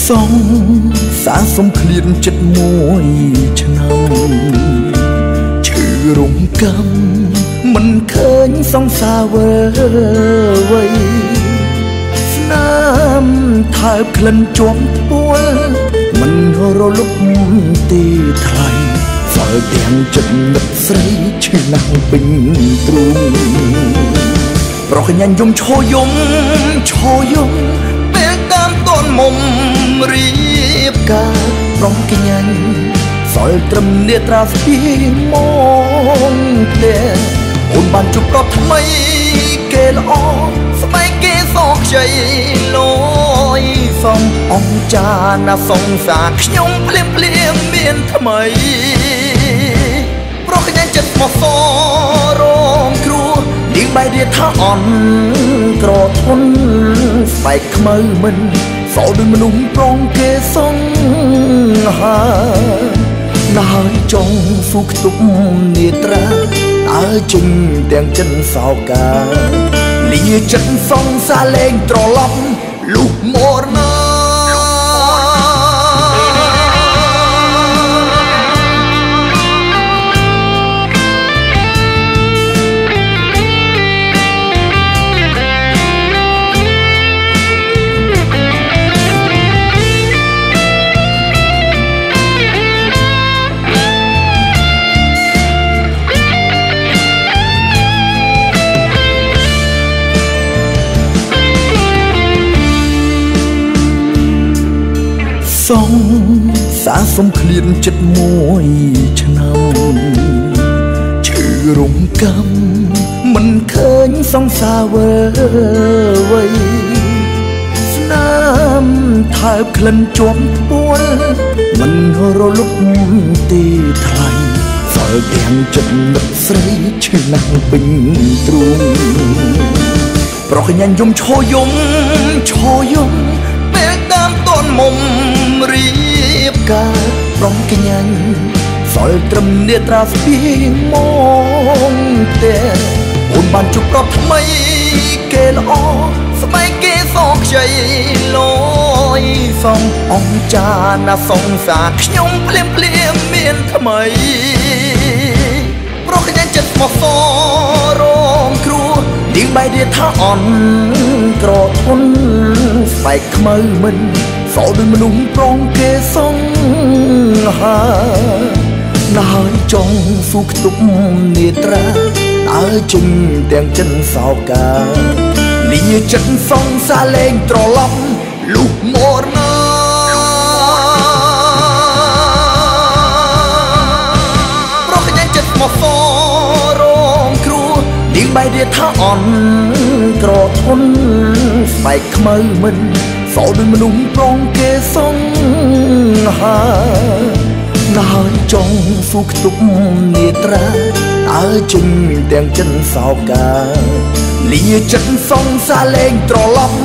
សងសាសុំឃ្លានចិត្តមួយឆ្នាំឈឺរំកំមិនឃើញសង្សារវើវ័យស្នាមថើបក្លិនជាប់ពួលមិនរលុបទីថ្លៃសល់ទាំងចិត្តនឹកស្រីឈឺណាស់ពេញទ្រូងប្រកញ្ញាញយំឈោយំពេលតាមតនមុំរៀបការប្រកញ្ញាញសល់ត្រឹមនេត្រាស្ពីមកទេអូនបានជួបប្រត់ថ្មីគេល្អស្បែកគេសខ្ចីលយសំអង្គចាណាសង្សារខ្ញុំភ្លាមមានថ្មីប្រកញ្ញាញចិត្តមកសរងគ្រោះនាងបែររាថាអន់ក្រធន់ស្បែកខ្មៅមិនសោដូចមនុស្សប្រងគេសង្ហាណាហើយចង់ស៊ូខ្ទប់នេត្រាតើជិញទាំងចិនសោកាលាចិត្តសង្សារលេងត្រឡប់លុះមរណាសងសាសុំឃ្លានចិត្តមួយឆ្នាំឈឺរំកំមិនឃើញសង្សារវើវ័យស្នាមថើបក្លិនជាប់ពួលមិនរលុបទីថ្លៃសល់ទាំងចិត្តនឹកស្រីឈឺណាស់ពេញទ្រូងប្រកញ្ញាញយំឈោយំពេលតាមតនមុំរៀបការប្រកញ្ញាញសល់ត្រឹមនេត្រាស្ពីមកទេអូនបានជួបប្រត់ថ្មីគេល្អស្បែកគេសខ្ចីលយសំអង្គចាណាសង្សារខ្ញុំភ្លាមមានថ្មីប្រកញ្ញាញចិត្តមកសរងគ្រោះនាងបែររាថាអន់ក្រធន់ស្បែកខ្មៅមិនសោដូចមនុស្សប្រងគេសង្ហាណាហើយចង់ស៊ូខ្ទប់នេត្រាតើជិញទាំងចិនសោកាលាចិត្តសង្សារលេងត្រឡប់លុះមរណាប្រកញ្ញាញចិត្តមកសរងគ្រោះនាងបែររាថាអន់ក្រធន់ស្បែកខ្មៅមិនសោដូចមនុស្សប្រងគេសង្ហាណាហើយចង់ស៊ូខ្ទប់នេត្រាតើជិញទាំងចិនសោកាលាចិត្តសង្សារលេងត្រឡប់